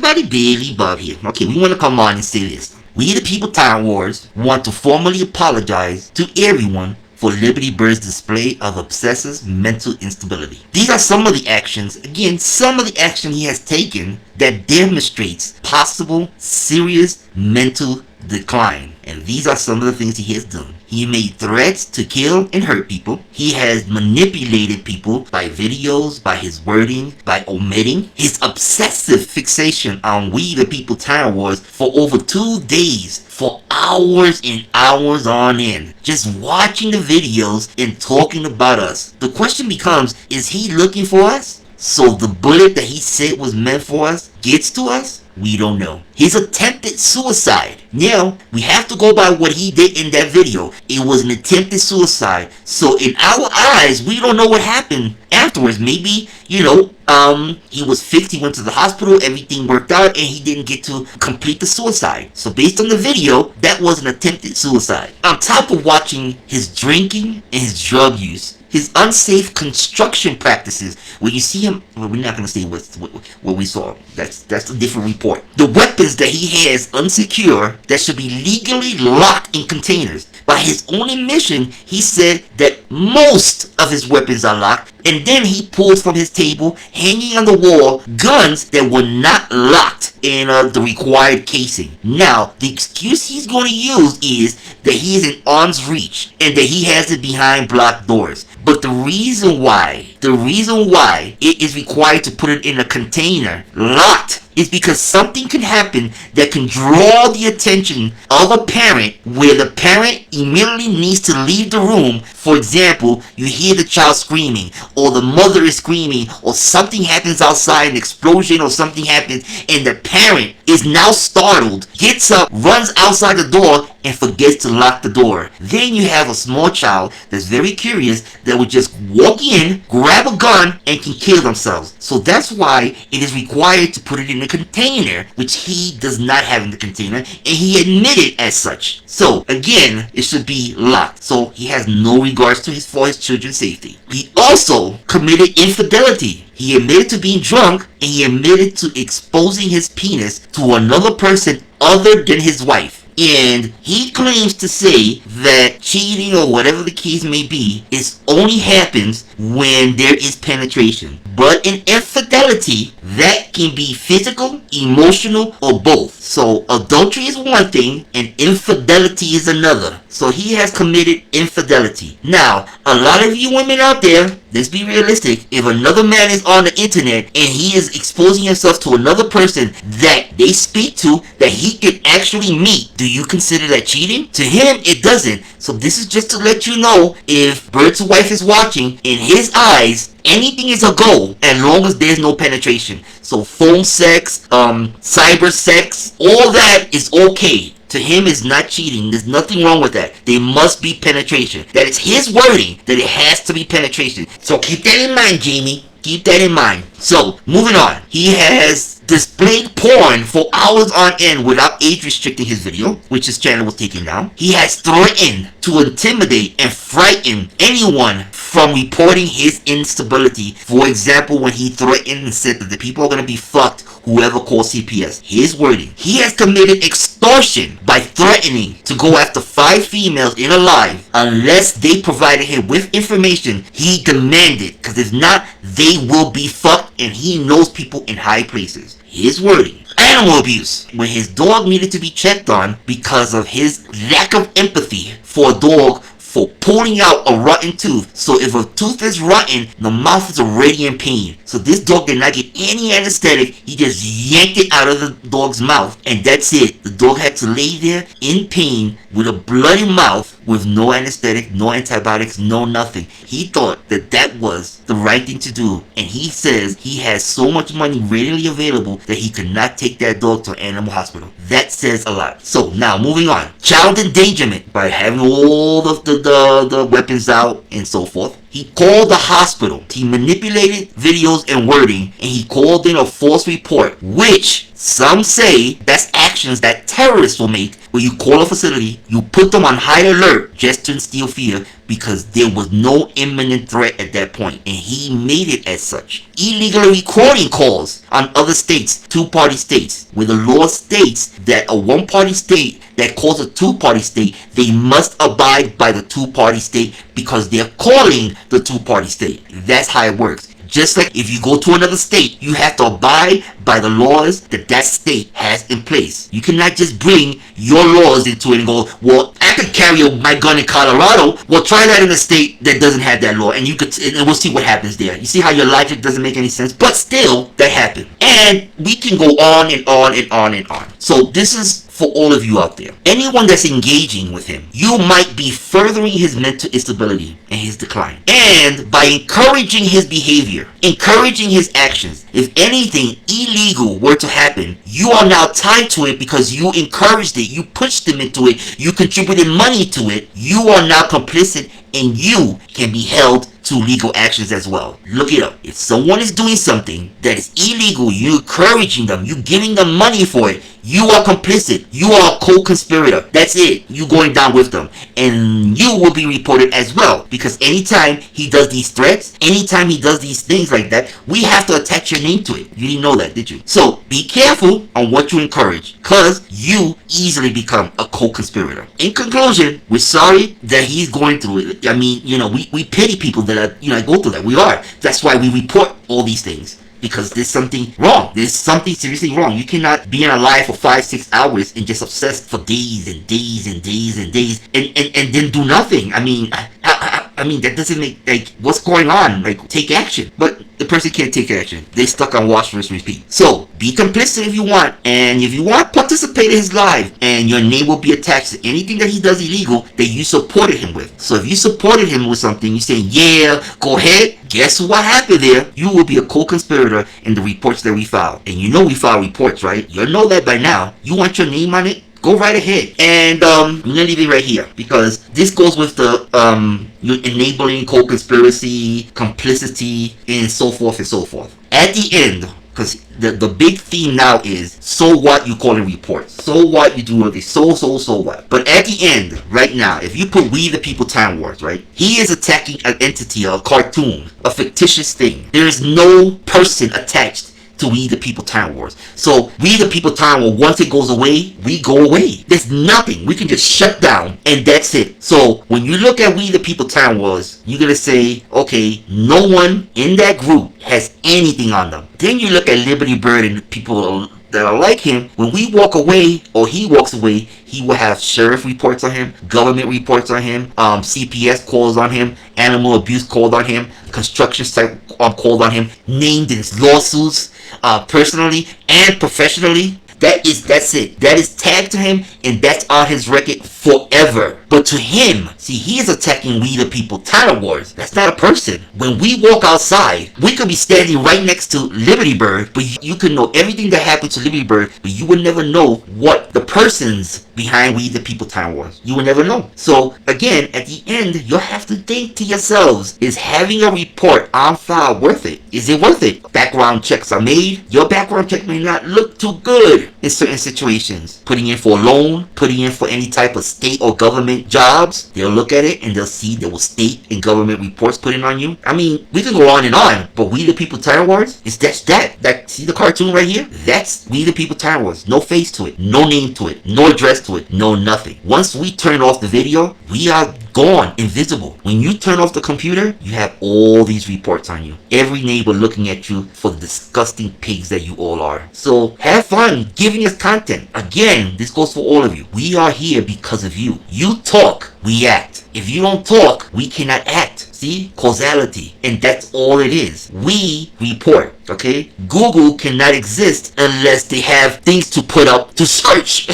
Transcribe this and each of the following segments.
everybody Billy Bob here. Okay, we want to come on and say this. We the people Tyrant Wars want to formally apologize to everyone for Liberty Bird's display of obsessive mental instability. These are some of the actions, again, some of the action he has taken that demonstrates possible serious mental decline. And these are some of the things he has done. He made threats to kill and hurt people. He has manipulated people by videos, by his wording, by omitting. His obsessive fixation on We the People Tyrant Wars for over 2 days, for hours and hours on end, just watching the videos and talking about us. The question becomes, is he looking for us? So the bullet that he said was meant for us gets to us? We don't know. His attempted suicide. Now, we have to go by what he did in that video. It was an attempted suicide. So in our eyes, we don't know what happened afterwards. Maybe, he was fixed, he went to the hospital, everything worked out, and he didn't get to complete the suicide. So based on the video, that was an attempted suicide. On top of watching his drinking and his drug use, his unsafe construction practices, where you see him, well, we're not going to say what we saw. That's a different report. The weapons that he has unsecure that should be legally locked in containers. By his own admission, he said that most of his weapons are locked, and then he pulled from his table, hanging on the wall, guns that were not locked in the required casing. Now, the excuse he's going to use is that he is in arm's reach and that he has it behind blocked doors. But the reason why it is required to put it in a container locked is because something can happen that can draw the attention of a parent, where the parent immediately needs to leave the room. For example, you hear the child screaming, or the mother is screaming, or something happens outside, an explosion or something happens, and the parent is now startled, gets up, runs outside the door, and forgets to lock the door. Then you have a small child that's very curious that would just walk in, grab a gun, and can kill themselves. So that's why it is required to put it in a container, which he does not have in the container, and he admitted as such. So again, it should be locked. So he has no regards for his children's safety. He also committed infidelity. He admitted to being drunk, and he admitted to exposing his penis to another person other than his wife. And he claims to say that cheating, or whatever the case may be, only happens when there is penetration. But in infidelity, that can be physical, emotional, or both. So adultery is one thing and infidelity is another. So he has committed infidelity. Now, a lot of you women out there, let's be realistic. If another man is on the internet and he is exposing himself to another person that they speak to, that he can actually meet, do you consider that cheating? To him, it doesn't. So this is just to let you know, if Bird's wife is watching, in his eyes, anything is a go as long as there's no penetration. So phone sex, cyber sex, all that is okay. To him, it's not cheating. There's nothing wrong with that. There must be penetration. That is his wording, that it has to be penetration. So keep that in mind, Jamie. Keep that in mind. So, moving on. He has displayed porn for hours on end without age restricting his video, which his channel was taken down. He has threatened to intimidate and frighten anyone from reporting his instability. For example, when he threatened and said that the people are going to be fucked whoever calls CPS. His wording. He has committed extortion by threatening to go after 5 females in a live unless they provided him with information he demanded, because if not, they will be fucked, and he knows people in high places. His wording. Animal abuse. When his dog needed to be checked on because of his lack of empathy for a dog for pulling out a rotten tooth. So if a tooth is rotten, the mouth is already in pain. So this dog did not get any anesthetic. He just yanked it out of the dog's mouth, and that's it. The dog had to lay there in pain with a bloody mouth, with no anesthetic, no antibiotics, no nothing. He thought that that was the right thing to do, and he says he has so much money readily available that he could not take that dog to an animal hospital. That says a lot. So now moving on. Child endangerment by having all of the weapons out and so forth. He called the hospital. He manipulated videos and wording, and he called in a false report, which some say that's actions that terrorists will make, where you call a facility, you put them on high alert just to instill fear, because there was no imminent threat at that point, and he made it as such. Illegally recording calls on other states, two-party states, where the law states that a one-party state that calls a two-party state, they must abide by the two-party state because they're calling the two-party state. That's how it works. Just like if you go to another state, you have to abide by the laws that that state has in place. You cannot just bring your laws into it and go, well, I could carry my gun in Colorado. Well, try that in a state that doesn't have that law, and we'll see what happens there. You see how your logic doesn't make any sense? But still, that happened. And we can go on and on and on and on. So this is for all of you out there. Anyone that's engaging with him, you might be furthering his mental instability and his decline. And by encouraging his behavior, encouraging his actions, if anything illegal were to happen, you are now tied to it because you encouraged it, you pushed him into it, you contributed money to it, you are now complicit, and you can be held to legal actions as well. Look it up. If someone is doing something that is illegal, you're encouraging them, you're giving them money for it, you are complicit. You are a co-conspirator. That's it. You going down with them. And you will be reported as well. Because anytime he does these threats, anytime he does these things like that, we have to attach your name to it. You didn't know that, did you? So be careful on what you encourage, because you easily become a co-conspirator. In conclusion, we're sorry that he's going through it. I mean, we pity people that are, go through that. We are. That's why we report all these things. Because there's something wrong. There's something seriously wrong. You cannot be in a live for 5-6 hours and just obsessed for days and days and days and days and then do nothing. I mean, that doesn't make, what's going on? Take action. But the person can't take action. They stuck on watch, rinse, repeat. So, be complicit if you want. And if you want, participate in his live. And your name will be attached to anything that he does illegal that you supported him with. So, if you supported him with something, you say, yeah, go ahead. Guess what happened there? You will be a co-conspirator in the reports that we file. And we file reports, right? You know that by now. You want your name on it? Go right ahead. And I'm gonna leave it right here because this goes with the enabling co-conspiracy, complicity, and so forth and so forth. At the end, because the big theme now is, so what, you call it reports. So what, you do all this. So what. But at the end, right now, if you put We the People Time Wars, right? He is attacking an entity, a cartoon, a fictitious thing. There is no person attached to We the People Time Wars. So We the People Time War, once it goes away, we go away. There's nothing. We can just shut down and that's it. So when you look at We the People Time Wars, you're gonna say, okay, no one in that group has anything on them. Then you look at Liberty Bird and people that are like him. When we walk away or he walks away, he will have sheriff reports on him, government reports on him, CPS calls on him, animal abuse called on him, construction site called on him, named in lawsuits, personally and professionally. That's it. That is tagged to him and that's on his record forever. But to him, see, he is attacking We the People Time Wars. That's not a person. When we walk outside, we could be standing right next to Liberty Bird, but you could know everything that happened to Liberty Bird, but you would never know what the persons behind We the People Time Wars. You will never know. So again, at the end, you'll have to think to yourselves, is having a report on file worth it? Is it worth it? Background checks are made. Your background check may not look too good in certain situations. Putting in for a loan, putting in for any type of state or government jobs, they'll look at it and they'll see there was state and government reports put in on you. I mean, we can go on and on, but We the People Time Wars is that. See the cartoon right here? That's We the People Time Wars. No face to it, no name to it, no address to it, no nothing. Once we turn off the video, we are gone, invisible. When you turn off the computer, you have all these reports on you. Every neighbor looking at you for the disgusting pigs that you all are. So have fun giving us content. Again, this goes for all of you. We are here because of you. You talk, we act. If you don't talk, we cannot act. See? Causality. And that's all it is. We report. Okay? Google cannot exist unless they have things to put up to search.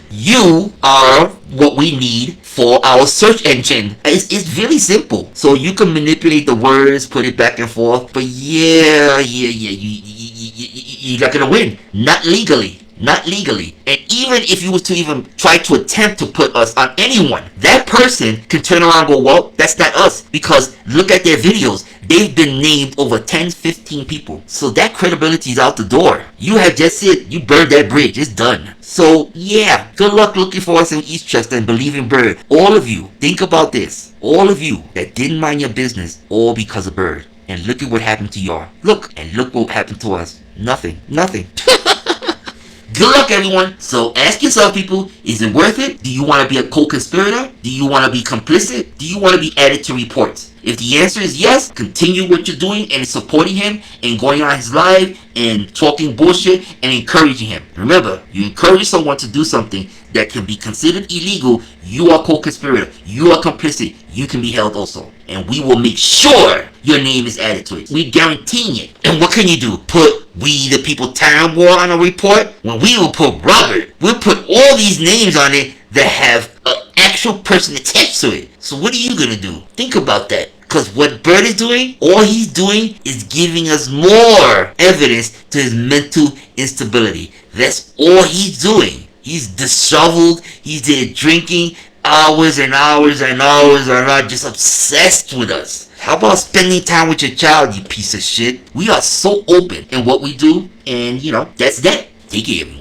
You are what we need for our search engine. It's really simple. So you can manipulate the words, put it back and forth. But yeah, you're not gonna win. Not legally. not legally. And even if you was to even try to attempt to put us on anyone, that person can turn around and go, well, that's not us, because look at their videos. They've been named over 10, 15 people. So that credibility is out the door. You have just said, you burned that bridge. It's done. So yeah, good luck looking for us in Eastchester and believing Bird. All of you, think about this. All of you that didn't mind your business, all because of Bird. And look at what happened to y'all. Look, and look what happened to us. Nothing. Good luck, everyone. So ask yourself, people, is it worth it? Do you want to be a co-conspirator? Do you want to be complicit? Do you want to be added to reports? If the answer is yes, continue what you're doing and supporting him and going on his live and talking bullshit and encouraging him. Remember, you encourage someone to do something that can be considered illegal, you are co-conspirator, you are complicit, you can be held also. And we will make sure your name is added to it. We guarantee it. And what can you do? Put We the People Tyrant War on a report? When we will put Robert, we'll put all these names on it that have an actual person attached to it. So what are you gonna do? Think about that. Because what Bird is doing, all he's doing is giving us more evidence to his mental instability. That's all he's doing. He's disheveled. He's there drinking hours and hours and hours and hours, just obsessed with us. How about spending time with your child, you piece of shit? We are so open in what we do, and that's that. Take care, everyone.